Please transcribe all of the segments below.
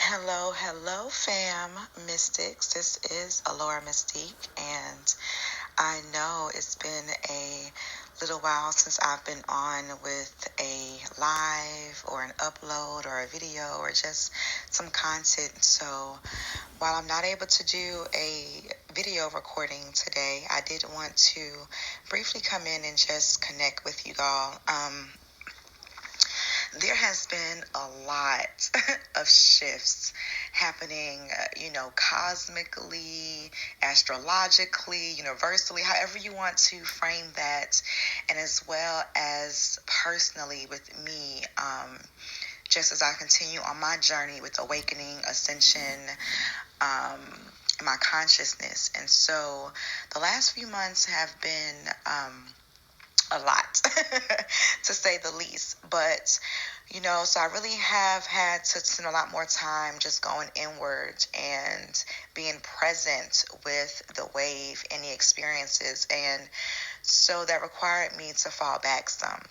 Hello, fam, Mystics. This is Alora Mystik, and I know it's been a little while since I've been on with a live or an upload or a video or just some content. So while I'm not able to do a video recording today, I did want to briefly come in and just connect with you all. There has been a lot of shifts happening, cosmically, astrologically, universally, however you want to frame that, and as well as personally with me, just as I continue on my journey with awakening, ascension, um, my consciousness. And so the last few months have been a lot, to say the least. But, so I really have had to spend a lot more time just going inward and being present with the wave and the experiences. And so that required me to fall back some,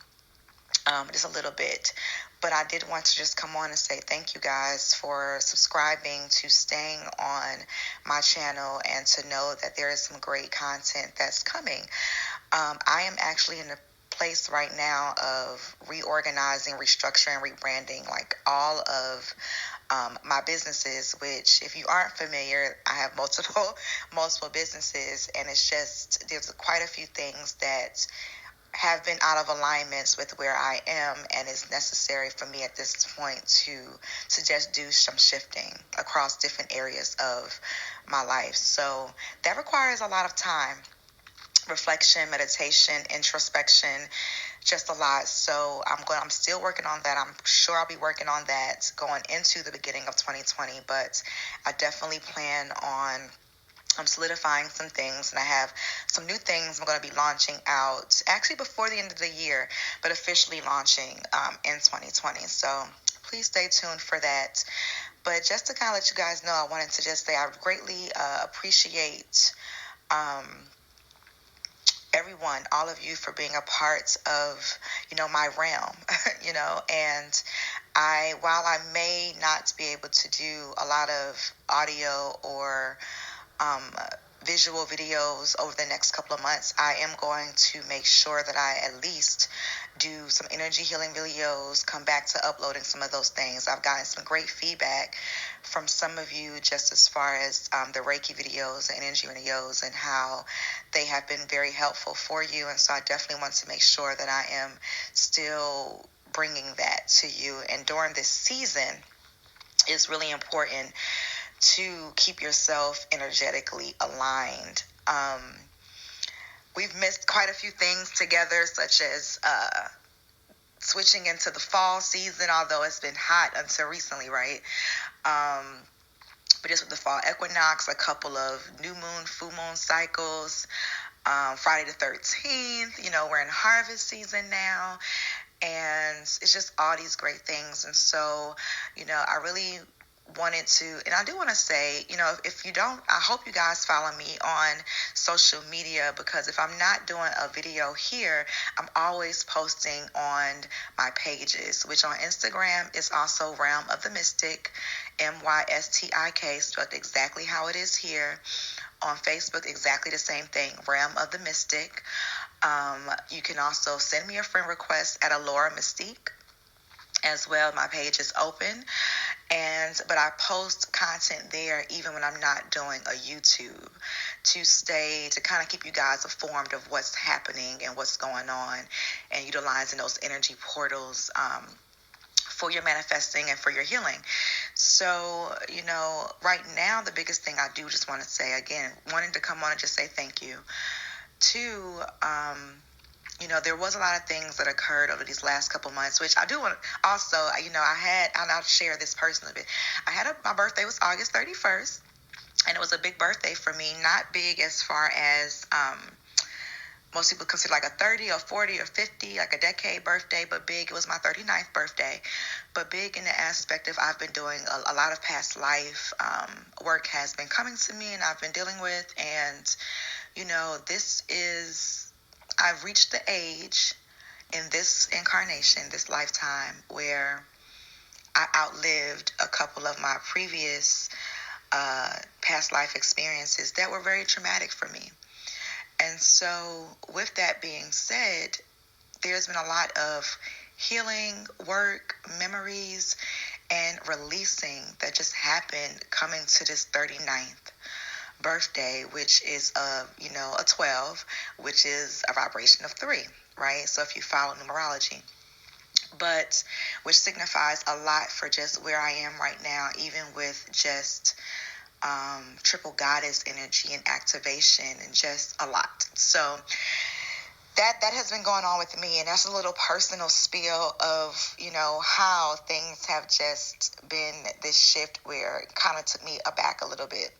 just a little bit. But I did want to just come on and say thank you guys for subscribing, to staying on my channel, and to know that there is some great content that's coming. I am actually in the place right now of reorganizing, restructuring, rebranding, like all of my businesses, which if you aren't familiar, I have multiple businesses, and it's just, there's quite a few things that have been out of alignments with where I am, and it's necessary for me at this point to just do some shifting across different areas of my life. So that requires a lot of time, reflection, meditation, introspection, just a lot. So I'm still working on that. I'm sure I'll be working on that going into the beginning of 2020, but I definitely plan on solidifying some things, and I have some new things I'm going to be launching out actually before the end of the year, but officially launching in 2020. So please stay tuned for that. But just to kind of let you guys know, I wanted to just say I greatly appreciate everyone, all of you, for being a part of, my realm, and while I may not be able to do a lot of audio or um, visual videos over the next couple of months, I am going to make sure that I at least do some energy healing videos, come back to uploading some of those things. I've gotten some great feedback from some of you just as far as the Reiki videos, the energy videos, and how they have been very helpful for you. And so I definitely want to make sure that I am still bringing that to you. And during this season, it's really important to keep yourself energetically aligned. We've missed quite a few things together, such as switching into the fall season, although it's been hot until recently, right? But just with the fall equinox, a couple of new moon, full moon cycles, Friday the 13th, we're in harvest season now, and it's just all these great things. And so, I really wanted to, and I do want to say, if you don't, I hope you guys follow me on social media, because if I'm not doing a video here, I'm always posting on my pages, which on Instagram is also Realm of the Mystik, Mystik, spelled exactly how it is here. On Facebook, exactly the same thing, Realm of the Mystik. You can also send me a friend request at Alora Mystik as well. My page is open. But I post content there even when I'm not doing a YouTube, to kind of keep you guys informed of what's happening and what's going on, and utilizing those energy portals for your manifesting and for your healing. So, right now, the biggest thing I do just want to say, again, wanting to come on and just say thank you. Two, there was a lot of things that occurred over these last couple months, which I do want to also, I'll share this personally. I had my birthday was August 31st, and it was a big birthday for me. Not big as far as most people consider like a 30 or 40 or 50, like a decade birthday, but big. It was my 39th birthday, but big in the aspect of I've been doing a lot of past life work has been coming to me, and I've been dealing with, and I've reached the age in this incarnation, this lifetime, where I outlived a couple of my previous past life experiences that were very traumatic for me. And so, with that being said, there's been a lot of healing, work, memories, and releasing that just happened coming to this 39th birthday, which is a 12, which is a vibration of 3, right? So if you follow numerology, but which signifies a lot for just where I am right now, even with just triple goddess energy and activation and just a lot. So that has been going on with me, and that's a little personal spiel of how things have just been this shift where it kind of took me aback a little bit.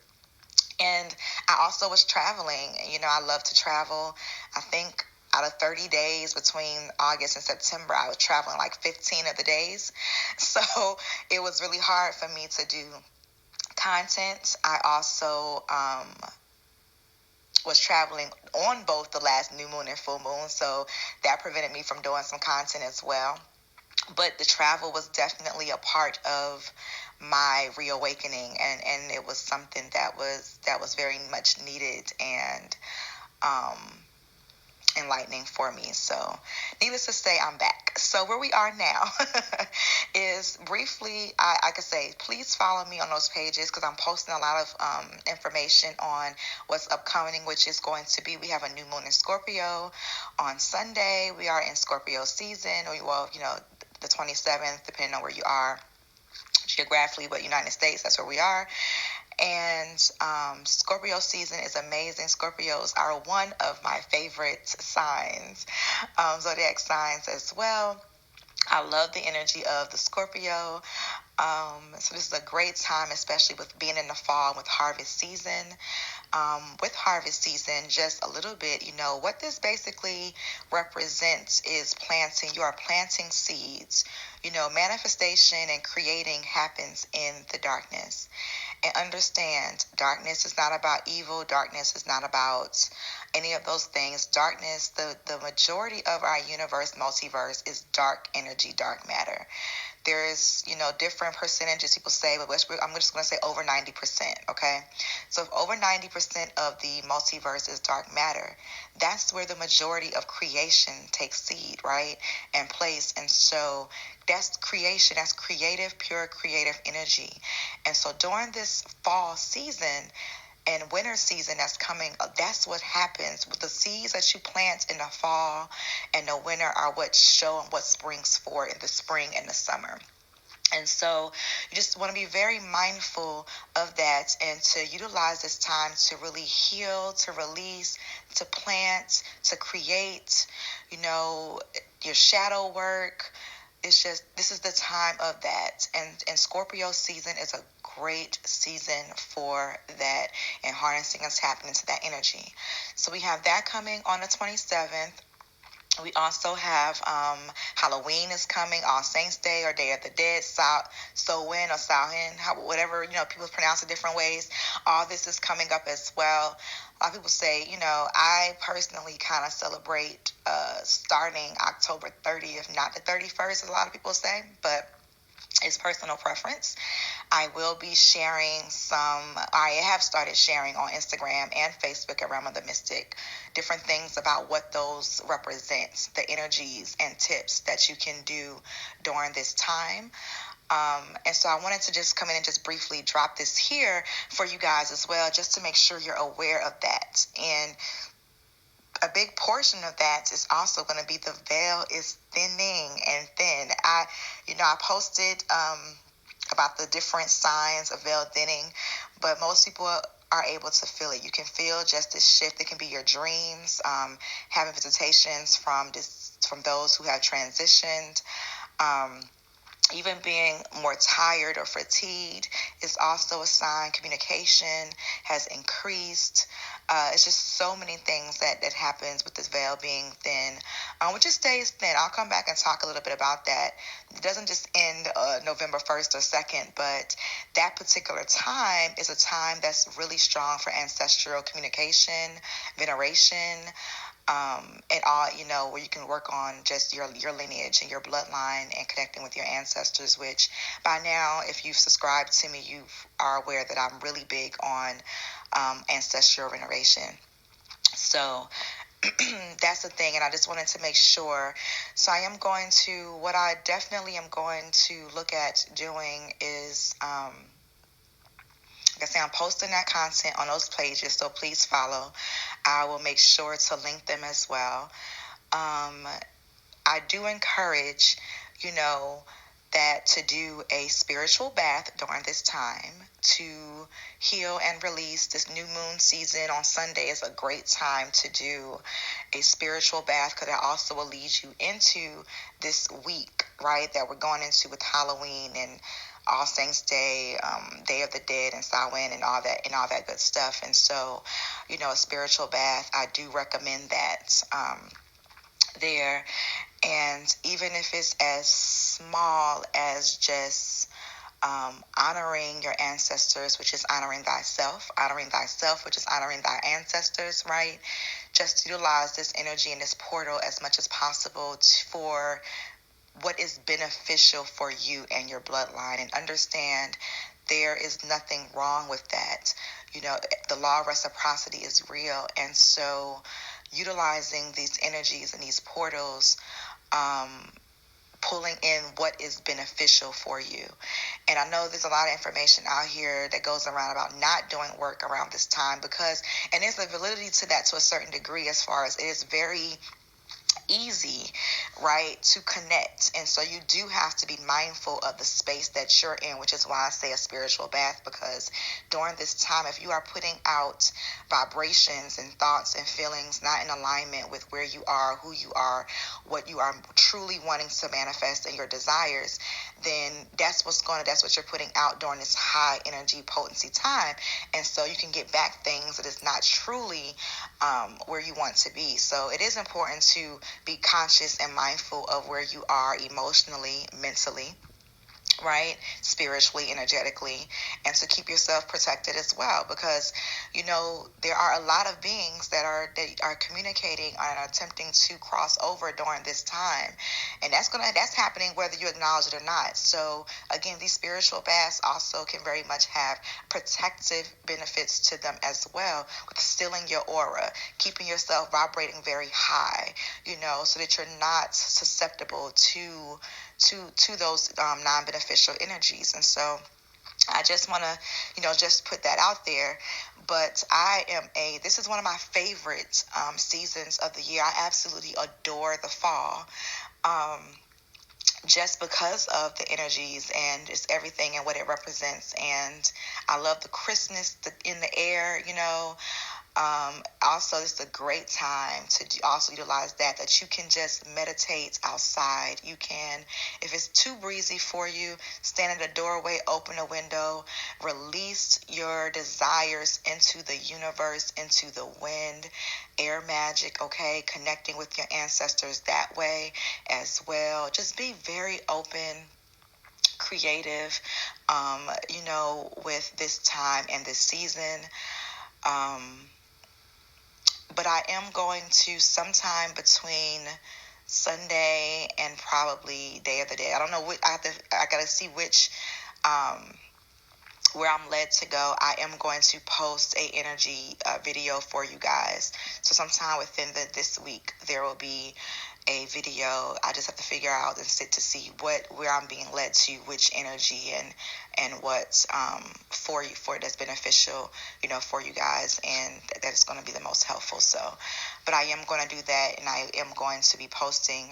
And I also was traveling. I love to travel. I think out of 30 days between August and September, I was traveling like 15 of the days. So it was really hard for me to do content. I also was traveling on both the last new moon and full moon, so that prevented me from doing some content as well. But the travel was definitely a part of my reawakening, and it was something that was very much needed and enlightening for me. So needless to say, I'm back. So where we are now is briefly, I could say, please follow me on those pages because I'm posting a lot of information on what's upcoming, which is going to be, we have a new moon in Scorpio on Sunday. We are in Scorpio season, or the 27th, depending on where you are geographically, but United States, that's where we are. And Scorpio season is amazing. Scorpios are one of my favorite signs, zodiac signs as well. I love the energy of the Scorpio. So this is a great time, especially with being in the fall with harvest season. With harvest season, just a little bit, what this basically represents is planting. You are planting seeds. Manifestation and creating happens in the darkness. And understand, darkness is not about evil. Darkness is not about any of those things. Darkness, the majority of our universe, multiverse, is dark energy, dark matter. There's, different percentages people say, but I'm just going to say over 90%, okay? So if over 90% of the multiverse is dark matter, that's where the majority of creation takes seed, right, and place. And so that's creation, that's creative, pure creative energy. And so during this fall season and winter season that's coming, that's what happens with the seeds that you plant in the fall and the winter are what show and what springs forth in the spring and the summer. And so you just want to be very mindful of that and to utilize this time to really heal, to release, to plant, to create, your shadow work. It's just, this is the time of that. And Scorpio season is a great season for that and harnessing and tapping into that energy. So we have that coming on the 27th. We also have Halloween is coming, All Saints Day or Day of the Dead, Samhain or Samhain, whatever, people pronounce it different ways. All this is coming up as well. A lot of people say, I personally kind of celebrate starting October 30th, not the 31st, as a lot of people say, but it's personal preference. I will be sharing I have started sharing on Instagram and Facebook at Realm of the Mystik, different things about what those represent, the energies and tips that you can do during this time. And so I wanted to just come in and just briefly drop this here for you guys as well, just to make sure you're aware of that. And a big portion of that is also going to be the veil is thinning and thin. I posted about the different signs of veil thinning, but most people are able to feel it. You can feel just this shift. It can be your dreams, having visitations from those who have transitioned. Even being more tired or fatigued is also a sign. Communication has increased. It's just so many things that happens with this veil being thin, which just stays thin. I'll come back and talk a little bit about that. It doesn't just end November 1st or 2nd, but that particular time is a time that's really strong for ancestral communication, veneration, and all, where you can work on just your lineage and your bloodline and connecting with your ancestors, which by now, if you've subscribed to me, you are aware that I'm really big on ancestral veneration. So that's the thing, and I just wanted to make sure. So what I definitely am going to look at doing is, like I say, I'm posting that content on those pages, so please follow. I will make sure to link them as well. I do encourage, you know, that to do a spiritual bath during this time to heal and release. This new moon season on Sunday is a great time to do a spiritual bath, because it also will lead you into this week, right, that we're going into with Halloween and All Saints Day, Day of the Dead, and Samhain, and all that good stuff. And so, a spiritual bath, I do recommend that there. And even if it's as small as just honoring your ancestors, which is honoring thyself, which is honoring thy ancestors, right? Just utilize this energy and this portal as much as possible for what is beneficial for you and your bloodline, and understand there is nothing wrong with that. The law of reciprocity is real, and so utilizing these energies and these portals, pulling in what is beneficial for you. And I know there's a lot of information out here that goes around about not doing work around this time, and there's a validity to that to a certain degree, as far as it is very easy, right, to connect. And so you do have to be mindful of the space that you're in, which is why I say a spiritual bath, because during this time, if you are putting out vibrations and thoughts and feelings not in alignment with where you are, who you are, what you are truly wanting to manifest, and your desires, then that's what you're putting out during this high energy potency time. And so you can get back things that is not truly where you want to be. So it is important to be conscious and mindful of where you are emotionally, mentally, right, spiritually, energetically, and to keep yourself protected as well, because there are a lot of beings that are communicating and attempting to cross over during this time, and that's happening whether you acknowledge it or not. So again, these spiritual baths also can very much have protective benefits to them as well, with stilling your aura, keeping yourself vibrating very high, so that you're not susceptible to those non-beneficial energies. And so I just want to, just put that out there. But this is one of my favorite seasons of the year. I absolutely adore the fall. Just because of the energies and just everything and what it represents. And I love the crispness in the air, Also, this is a great time to also utilize that you can just meditate outside. You can, if it's too breezy for you, stand in the doorway, open a window, release your desires into the universe, into the wind, air magic, okay? Connecting with your ancestors that way as well. Just be very open, creative, with this time and this season. But I am going to, sometime between Sunday and probably Day of the Dead. I don't know what I gotta see which where I'm led to go. I am going to post a energy video for you guys. So sometime within this week there will be a video. I just have to figure out and sit to see where I'm being led to, which energy and what's for that's beneficial, for you guys, and that is going to be the most helpful. So, but I am going to do that, and I am going to be posting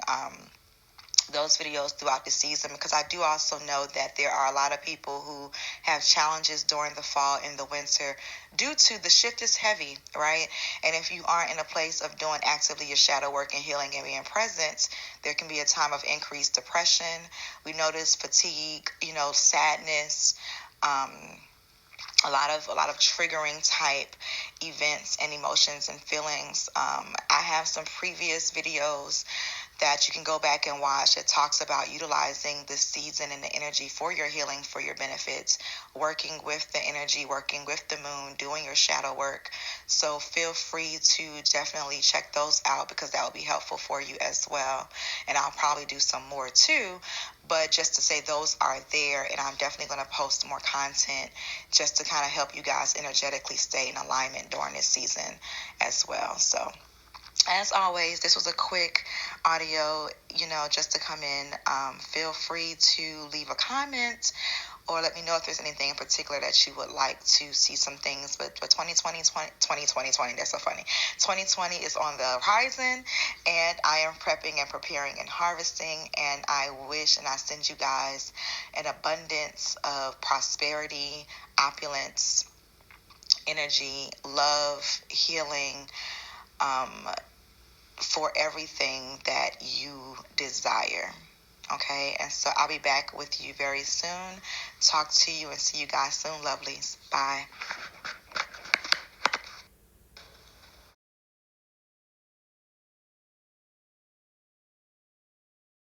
those videos throughout the season, because I do also know that there are a lot of people who have challenges during the fall and the winter due to the shift is heavy, right? And if you aren't in a place of doing actively your shadow work and healing and being present, there can be a time of increased depression. We notice fatigue, sadness, a lot of triggering type events and emotions and feelings. I have some previous videos that you can go back and watch. It talks about utilizing the season and the energy for your healing, for your benefits, working with the energy, working with the moon, doing your shadow work. So feel free to definitely check those out, because that will be helpful for you as well. And I'll probably do some more too, but just to say those are there, and I'm definitely going to post more content just to kind of help you guys energetically stay in alignment during this season as well. So as always, this was a quick audio, just to come in. Feel free to leave a comment or let me know if there's anything in particular that you would like to see some things. But for 2020, that's so funny. 2020 is on the horizon, and I am prepping and preparing and harvesting. And I wish and I send you guys an abundance of prosperity, opulence, energy, love, healing, for everything that you desire. Okay, and so I'll be back with you very soon. Talk to you and see you guys soon, lovelies. Bye.